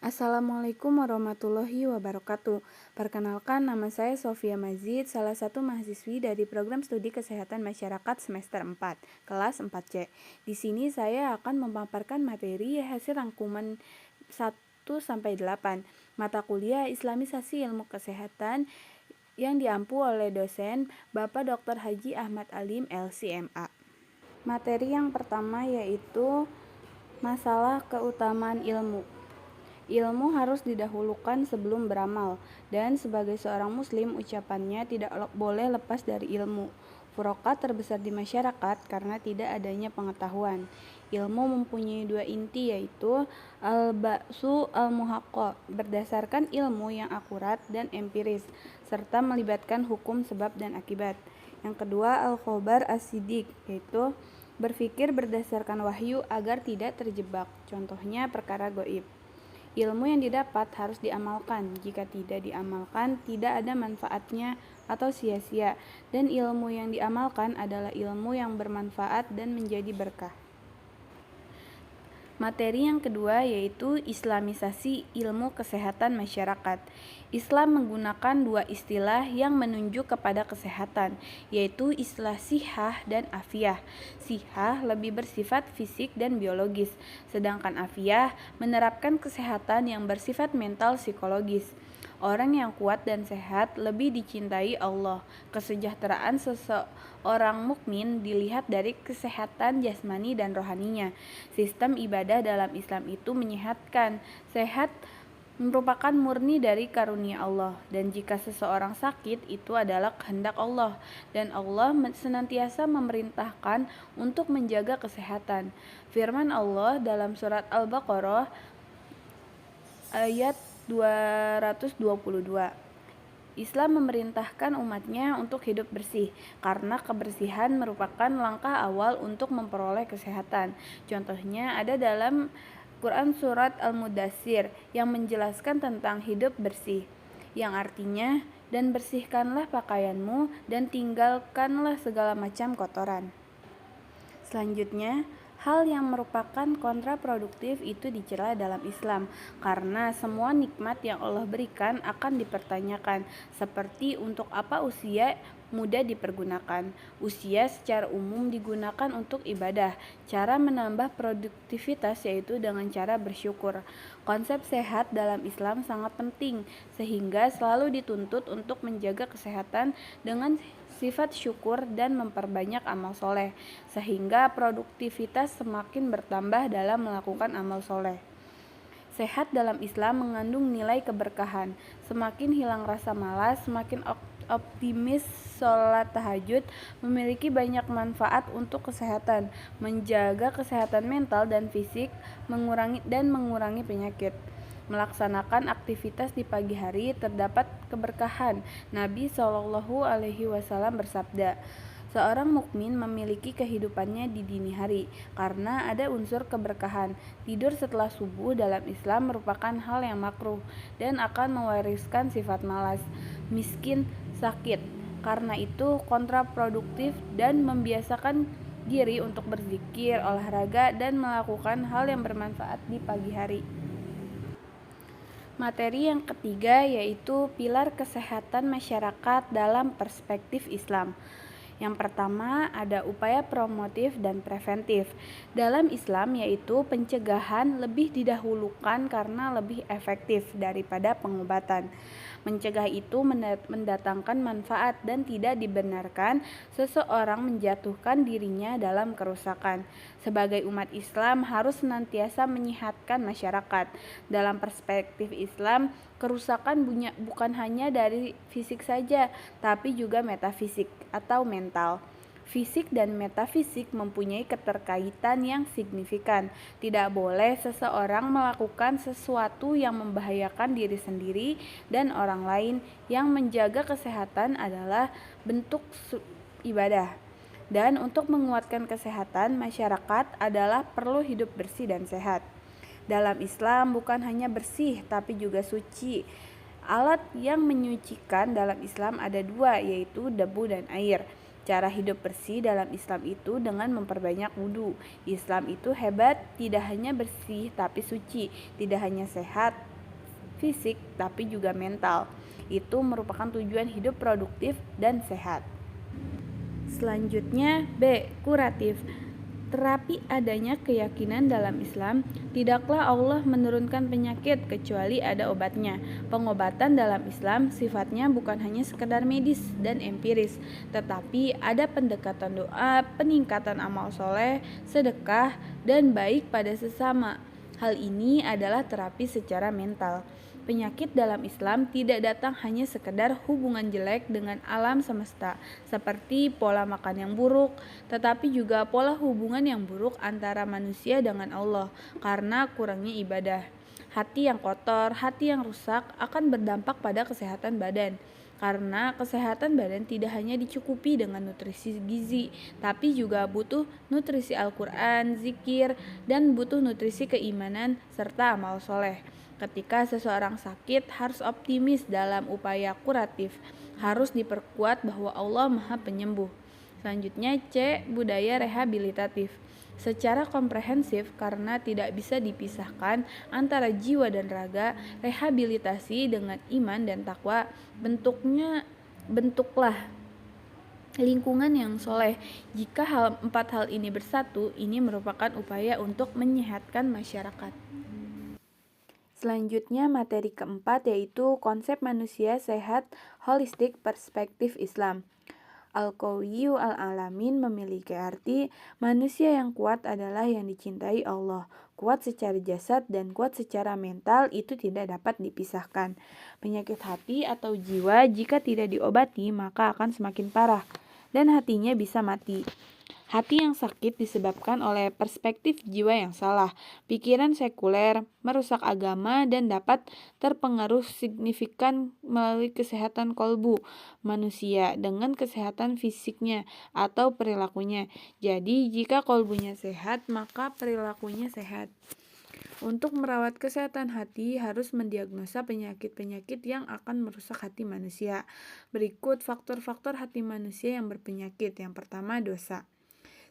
Assalamualaikum warahmatullahi wabarakatuh. Perkenalkan, nama saya Sofia Mazid, salah satu mahasiswi dari Program Studi Kesehatan Masyarakat semester 4, kelas 4C. Di sini saya akan memaparkan materi hasil rangkuman 1-8, mata kuliah Islamisasi Ilmu Kesehatan yang diampu oleh dosen Bapak Dr. Haji Ahmad Alim LCMA. Materi yang pertama yaitu masalah keutamaan ilmu. Ilmu harus didahulukan sebelum beramal, dan sebagai seorang muslim ucapannya tidak boleh lepas dari ilmu. Furokat terbesar di masyarakat karena tidak adanya pengetahuan. Ilmu mempunyai dua inti yaitu al-ba'su al-muhaqqaq, berdasarkan ilmu yang akurat dan empiris, serta melibatkan hukum sebab dan akibat. Yang kedua al-khobar as-sidik, yaitu berpikir berdasarkan wahyu agar tidak terjebak. Contohnya perkara gaib. Ilmu yang didapat harus diamalkan. Jika tidak diamalkan, tidak ada manfaatnya atau sia-sia. Dan ilmu yang diamalkan adalah ilmu yang bermanfaat dan menjadi berkah. Materi yang kedua yaitu Islamisasi Ilmu Kesehatan Masyarakat. Islam menggunakan dua istilah yang menunjuk kepada kesehatan, yaitu istilah sihah dan afiyah. Sihah lebih bersifat fisik dan biologis, sedangkan afiyah menerapkan kesehatan yang bersifat mental psikologis. Orang yang kuat dan sehat lebih dicintai Allah. Kesejahteraan seseorang mukmin dilihat dari kesehatan jasmani dan rohaninya. Sistem ibadah dalam Islam itu menyehatkan. Sehat merupakan murni dari karunia Allah, dan jika seseorang sakit itu adalah kehendak Allah, dan Allah senantiasa memerintahkan untuk menjaga kesehatan. Firman Allah dalam surat Al-Baqarah ayat 222. Islam memerintahkan umatnya untuk hidup bersih, karena kebersihan merupakan langkah awal untuk memperoleh kesehatan. Contohnya ada dalam Quran surat Al-Mudaththir yang menjelaskan tentang hidup bersih, yang artinya, dan bersihkanlah pakaianmu dan tinggalkanlah segala macam kotoran. Selanjutnya, hal yang merupakan kontraproduktif itu dicela dalam Islam, karena semua nikmat yang Allah berikan akan dipertanyakan, seperti untuk apa usia muda dipergunakan. Usia secara umum digunakan untuk ibadah. Cara menambah produktivitas yaitu dengan cara bersyukur. Konsep sehat dalam Islam sangat penting, sehingga selalu dituntut untuk menjaga kesehatan dengan sifat syukur dan memperbanyak amal soleh, sehingga produktivitas semakin bertambah dalam melakukan amal soleh. Sehat dalam Islam mengandung nilai keberkahan. Semakin hilang rasa malas, semakin optimis sholat tahajud, memiliki banyak manfaat untuk kesehatan, menjaga kesehatan mental dan fisik, mengurangi penyakit. Melaksanakan aktivitas di pagi hari terdapat keberkahan. Nabi SAW bersabda, seorang mukmin memiliki kehidupannya di dini hari karena ada unsur keberkahan. Tidur setelah subuh dalam Islam merupakan hal yang makruh dan akan mewariskan sifat malas, miskin, sakit. Karena itu kontraproduktif dan membiasakan diri untuk berzikir, olahraga, dan melakukan hal yang bermanfaat di pagi hari. Materi yang ketiga yaitu pilar kesehatan masyarakat dalam perspektif Islam. Yang pertama ada upaya promotif dan preventif. Dalam Islam yaitu pencegahan lebih didahulukan karena lebih efektif daripada pengobatan. Mencegah itu mendatangkan manfaat dan tidak dibenarkan seseorang menjatuhkan dirinya dalam kerusakan. Sebagai umat Islam harus senantiasa menyehatkan masyarakat. Dalam perspektif Islam, kerusakan bukan hanya dari fisik saja, tapi juga metafisik atau mental. Fisik dan metafisik mempunyai keterkaitan yang signifikan. Tidak boleh seseorang melakukan sesuatu yang membahayakan diri sendiri dan orang lain. Yang menjaga kesehatan adalah bentuk ibadah. Dan untuk menguatkan kesehatan masyarakat adalah perlu hidup bersih dan sehat. Dalam Islam bukan hanya bersih tapi juga suci. Alat yang menyucikan dalam Islam ada dua, yaitu debu dan air. Cara hidup bersih dalam Islam itu dengan memperbanyak wudhu. Islam itu hebat, tidak hanya bersih tapi suci, tidak hanya sehat fisik tapi juga mental. Itu merupakan tujuan hidup produktif dan sehat. Selanjutnya B. Kuratif. Terapi adanya keyakinan dalam Islam, tidaklah Allah menurunkan penyakit kecuali ada obatnya. Pengobatan dalam Islam sifatnya bukan hanya sekedar medis dan empiris, tetapi ada pendekatan doa, peningkatan amal soleh, sedekah, dan baik pada sesama. Hal ini adalah terapi secara mental. Penyakit dalam Islam tidak datang hanya sekedar hubungan jelek dengan alam semesta, seperti pola makan yang buruk, tetapi juga pola hubungan yang buruk antara manusia dengan Allah karena kurangnya ibadah. Hati yang kotor, hati yang rusak akan berdampak pada kesehatan badan. Karena kesehatan badan tidak hanya dicukupi dengan nutrisi gizi, tapi juga butuh nutrisi Al-Quran, zikir, dan butuh nutrisi keimanan serta amal soleh. Ketika seseorang sakit, harus optimis dalam upaya kuratif, harus diperkuat bahwa Allah Maha Penyembuh. Selanjutnya C. Budaya rehabilitatif. Secara komprehensif, karena tidak bisa dipisahkan antara jiwa dan raga, rehabilitasi dengan iman dan takwa bentuklah lingkungan yang soleh. Jika empat hal ini bersatu, ini merupakan upaya untuk menyehatkan masyarakat. Selanjutnya materi keempat yaitu konsep manusia sehat holistik perspektif Islam. Al-Qawiyyu al-Alamin memiliki arti manusia yang kuat adalah yang dicintai Allah. Kuat secara jasad dan kuat secara mental itu tidak dapat dipisahkan. Penyakit hati atau jiwa jika tidak diobati maka akan semakin parah dan hatinya bisa mati. Hati yang sakit disebabkan oleh perspektif jiwa yang salah, pikiran sekuler, merusak agama, dan dapat terpengaruh signifikan melalui kesehatan kolbu manusia dengan kesehatan fisiknya atau perilakunya. Jadi, jika kolbunya sehat, maka perilakunya sehat. Untuk merawat kesehatan hati harus mendiagnosa penyakit-penyakit yang akan merusak hati manusia. Berikut faktor-faktor hati manusia yang berpenyakit. Yang pertama, dosa.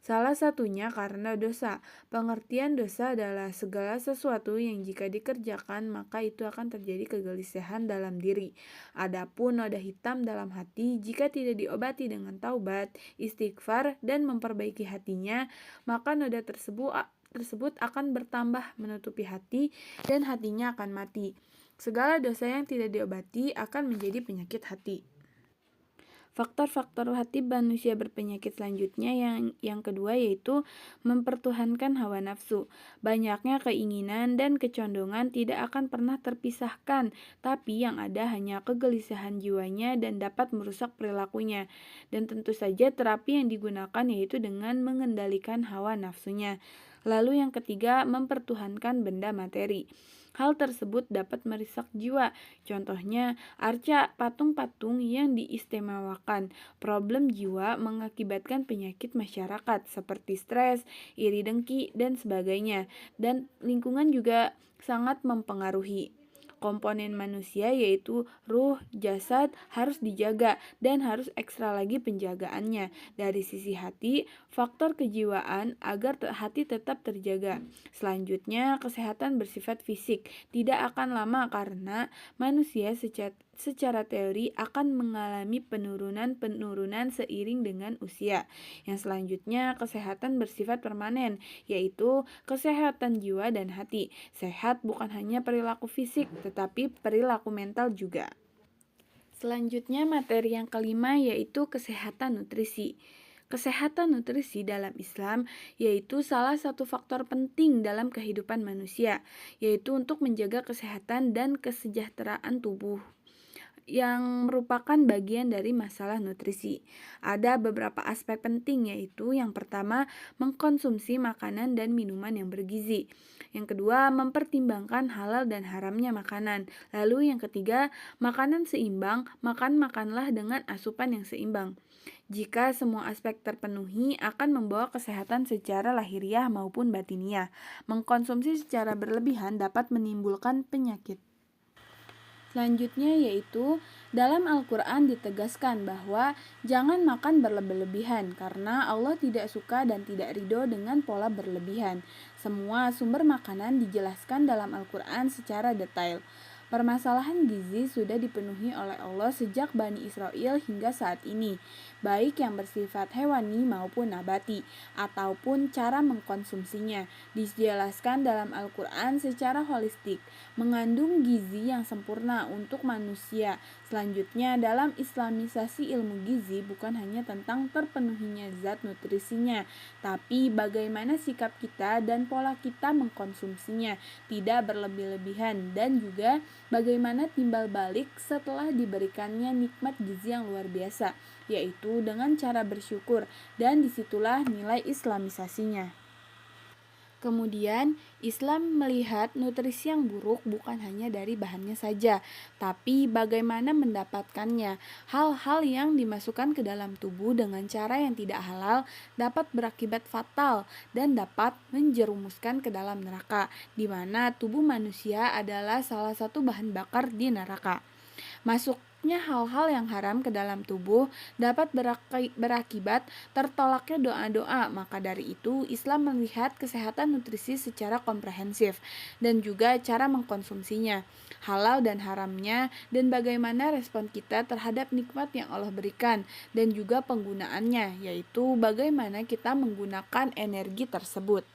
Salah satunya karena dosa. Pengertian dosa adalah segala sesuatu yang jika dikerjakan maka itu akan terjadi kegelisahan dalam diri. Adapun noda hitam dalam hati jika tidak diobati dengan taubat, istighfar, dan memperbaiki hatinya, maka noda tersebut akan bertambah menutupi hati dan hatinya akan mati. Segala dosa yang tidak diobati akan menjadi penyakit hati. Faktor-faktor hati manusia berpenyakit selanjutnya yang kedua yaitu mempertuhankan hawa nafsu. Banyaknya keinginan dan kecondongan tidak akan pernah terpisahkan, tapi yang ada hanya kegelisahan jiwanya dan dapat merusak perilakunya. Dan tentu saja terapi yang digunakan yaitu dengan mengendalikan hawa nafsunya. Lalu yang ketiga, mempertuhankan benda materi. Hal tersebut dapat merusak jiwa. Contohnya, arca patung-patung yang diistimewakan. Problem jiwa mengakibatkan penyakit masyarakat seperti stres, iri dengki, dan sebagainya. Dan lingkungan juga sangat mempengaruhi. Komponen manusia yaitu ruh, jasad harus dijaga dan harus ekstra lagi penjagaannya. Dari sisi hati, faktor kejiwaan agar hati tetap terjaga. Selanjutnya, kesehatan bersifat fisik tidak akan lama karena manusia secara teori akan mengalami penurunan seiring dengan usia. Yang selanjutnya, kesehatan bersifat permanen, yaitu kesehatan jiwa dan hati. Sehat bukan hanya perilaku fisik, tetapi perilaku mental juga. Selanjutnya, materi yang kelima yaitu kesehatan nutrisi. Kesehatan nutrisi dalam Islam yaitu salah satu faktor penting dalam kehidupan manusia, yaitu untuk menjaga kesehatan dan kesejahteraan tubuh yang merupakan bagian dari masalah nutrisi. Ada beberapa aspek penting yaitu yang pertama, mengkonsumsi makanan dan minuman yang bergizi. Yang kedua, mempertimbangkan halal dan haramnya makanan. Lalu yang ketiga, makanan seimbang, makanlah dengan asupan yang seimbang. Jika semua aspek terpenuhi akan membawa kesehatan secara lahiriah maupun batiniah. Mengkonsumsi secara berlebihan dapat menimbulkan penyakit. Selanjutnya yaitu dalam Al-Quran ditegaskan bahwa jangan makan berlebihan karena Allah tidak suka dan tidak ridho dengan pola berlebihan. Semua sumber makanan dijelaskan dalam Al-Quran secara detail. Permasalahan gizi sudah dipenuhi oleh Allah sejak Bani Israel hingga saat ini, baik yang bersifat hewani maupun nabati, ataupun cara mengkonsumsinya. Dijelaskan dalam Al-Quran secara holistik, mengandung gizi yang sempurna untuk manusia. Selanjutnya, dalam islamisasi ilmu gizi bukan hanya tentang terpenuhinya zat nutrisinya, tapi bagaimana sikap kita dan pola kita mengkonsumsinya, tidak berlebih-lebihan, dan juga bagaimana timbal balik setelah diberikannya nikmat gizi yang luar biasa, yaitu dengan cara bersyukur, dan disitulah nilai islamisasinya. Kemudian, Islam melihat nutrisi yang buruk bukan hanya dari bahannya saja, tapi bagaimana mendapatkannya. Hal-hal yang dimasukkan ke dalam tubuh dengan cara yang tidak halal dapat berakibat fatal dan dapat menjerumuskan ke dalam neraka, di mana tubuh manusia adalah salah satu bahan bakar di neraka. Masuknya hal-hal yang haram ke dalam tubuh dapat berakibat tertolaknya doa-doa. Maka dari itu, Islam melihat kesehatan nutrisi secara komprehensif dan juga cara mengkonsumsinya, halal dan haramnya, dan bagaimana respon kita terhadap nikmat yang Allah berikan, dan juga penggunaannya, yaitu bagaimana kita menggunakan energi tersebut.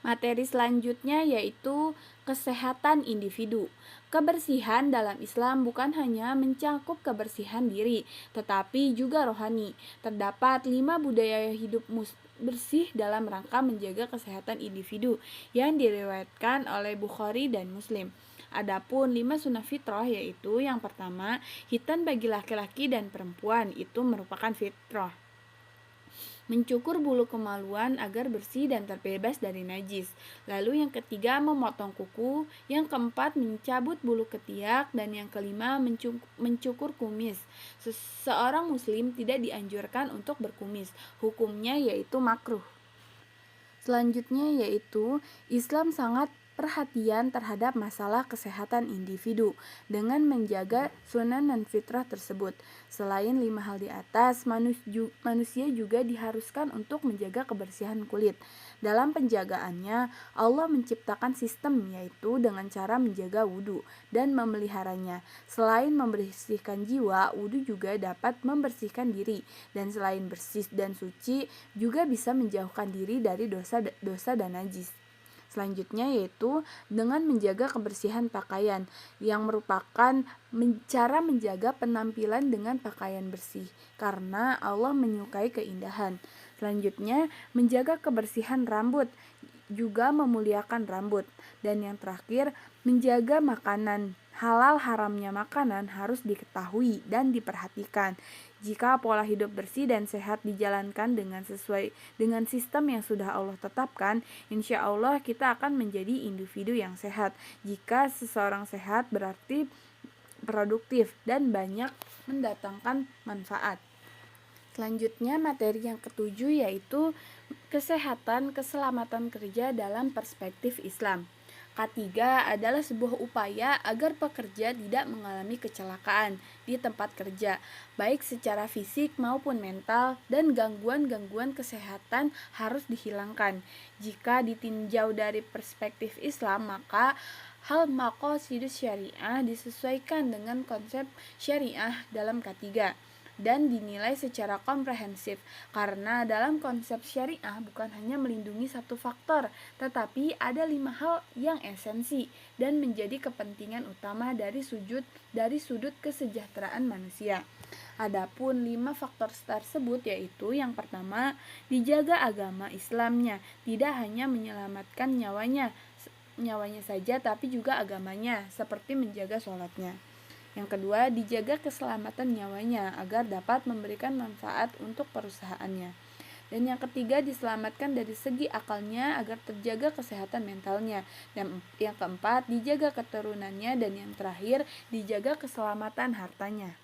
Materi selanjutnya yaitu kesehatan individu. Kebersihan dalam Islam bukan hanya mencakup kebersihan diri, tetapi juga rohani. Terdapat 5 budaya hidup bersih dalam rangka menjaga kesehatan individu yang diriwayatkan oleh Bukhari dan Muslim. Adapun 5 sunnah fitrah yaitu yang pertama, khitan bagi laki-laki dan perempuan itu merupakan fitrah. Mencukur bulu kemaluan agar bersih dan terbebas dari najis. Lalu yang ketiga, memotong kuku. Yang keempat, mencabut bulu ketiak. Dan yang kelima, mencukur kumis. Seorang muslim tidak dianjurkan untuk berkumis. Hukumnya yaitu makruh. Selanjutnya yaitu Islam sangat perhatian terhadap masalah kesehatan individu dengan menjaga sunan dan fitrah tersebut. Selain 5 hal di atas, manusia juga diharuskan untuk menjaga kebersihan kulit. Dalam penjagaannya, Allah menciptakan sistem yaitu dengan cara menjaga wudhu dan memeliharanya. Selain membersihkan jiwa, wudhu juga dapat membersihkan diri, dan selain bersih dan suci, juga bisa menjauhkan diri dari dosa dan najis. Selanjutnya yaitu dengan menjaga kebersihan pakaian, yang merupakan cara menjaga penampilan dengan pakaian bersih, karena Allah menyukai keindahan. Selanjutnya, menjaga kebersihan rambut, juga memuliakan rambut. Dan yang terakhir, menjaga makanan. Halal haramnya makanan harus diketahui dan diperhatikan. Jika pola hidup bersih dan sehat dijalankan dengan sesuai dengan sistem yang sudah Allah tetapkan, insya Allah kita akan menjadi individu yang sehat. Jika seseorang sehat berarti produktif dan banyak mendatangkan manfaat. Selanjutnya materi yang ketujuh yaitu kesehatan keselamatan kerja dalam perspektif Islam. K3 adalah sebuah upaya agar pekerja tidak mengalami kecelakaan di tempat kerja, baik secara fisik maupun mental, dan gangguan-gangguan kesehatan harus dihilangkan. Jika ditinjau dari perspektif Islam, maka hal maqasidus syariah disesuaikan dengan konsep syariah dalam K3 dan dinilai secara komprehensif, karena dalam konsep syariah bukan hanya melindungi satu faktor, tetapi ada 5 hal yang esensi dan menjadi kepentingan utama dari sudut kesejahteraan manusia. Adapun 5 faktor tersebut yaitu yang pertama, dijaga agama Islamnya, tidak hanya menyelamatkan nyawanya saja tapi juga agamanya, seperti menjaga sholatnya. Yang kedua, dijaga keselamatan nyawanya agar dapat memberikan manfaat untuk perusahaannya. Dan yang ketiga, diselamatkan dari segi akalnya agar terjaga kesehatan mentalnya. Dan yang keempat, dijaga keturunannya. Dan yang terakhir, dijaga keselamatan hartanya.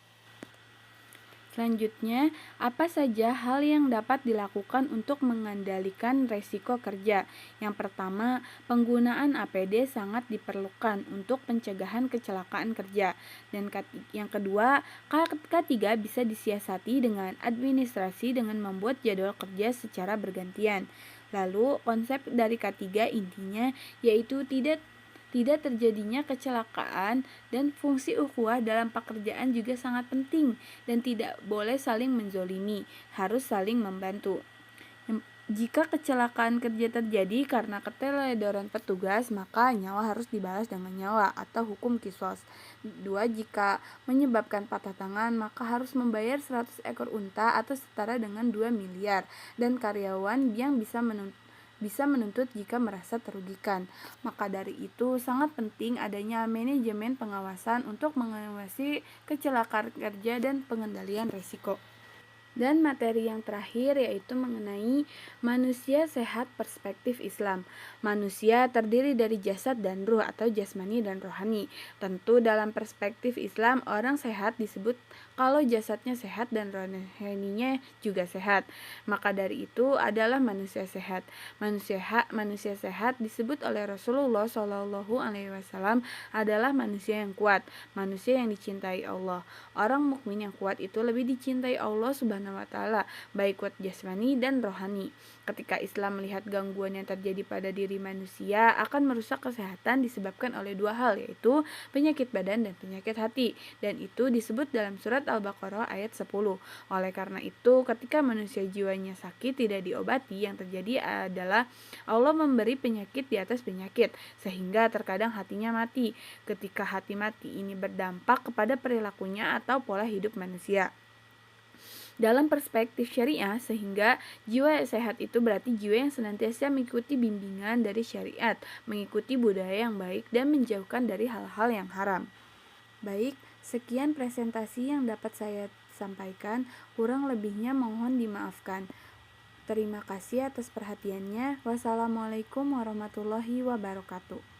Selanjutnya, apa saja hal yang dapat dilakukan untuk mengendalikan resiko kerja? Yang pertama, penggunaan APD sangat diperlukan untuk pencegahan kecelakaan kerja. Dan yang kedua, K3 bisa disiasati dengan administrasi dengan membuat jadwal kerja secara bergantian. Lalu, konsep dari K3 intinya yaitu Tidak terjadinya kecelakaan dan fungsi ukhuwah dalam pekerjaan juga sangat penting dan tidak boleh saling menzolimi, harus saling membantu. Jika kecelakaan kerja terjadi karena keteledoran petugas, maka nyawa harus dibalas dengan nyawa atau hukum kisos. 2. Jika menyebabkan patah tangan, maka harus membayar 100 ekor unta atau setara dengan 2 miliar dan karyawan yang bisa menuntut jika merasa terugikan. Maka dari itu sangat penting adanya manajemen pengawasan untuk mengawasi kecelakaan kerja dan pengendalian risiko. Dan materi yang terakhir yaitu mengenai manusia sehat perspektif Islam. Manusia terdiri dari jasad dan ruh atau jasmani dan rohani. Tentu dalam perspektif Islam orang sehat disebut kalau jasadnya sehat dan rohaninya juga sehat. Maka dari itu adalah manusia sehat. Manusia sehat disebut oleh Rasulullah SAW adalah manusia yang kuat, manusia yang dicintai Allah. Orang mukmin yang kuat itu lebih dicintai Allah Subhanahu wa Ta'ala, baik kuat jasmani dan rohani. Ketika Islam melihat gangguan yang terjadi pada diri manusia akan merusak kesehatan disebabkan oleh dua hal, yaitu penyakit badan dan penyakit hati, dan itu disebut dalam surat Al-Baqarah ayat 10. Oleh karena itu, ketika manusia jiwanya sakit tidak diobati, yang terjadi adalah Allah memberi penyakit di atas penyakit, sehingga terkadang hatinya mati. Ketika hati mati ini berdampak kepada perilakunya atau pola hidup manusia. Dalam perspektif syariah, sehingga jiwa sehat itu berarti jiwa yang senantiasa mengikuti bimbingan dari syariat, mengikuti budaya yang baik, dan menjauhkan dari hal-hal yang haram. Baik, sekian presentasi yang dapat saya sampaikan, kurang lebihnya mohon dimaafkan. Terima kasih atas perhatiannya. Wassalamualaikum warahmatullahi wabarakatuh.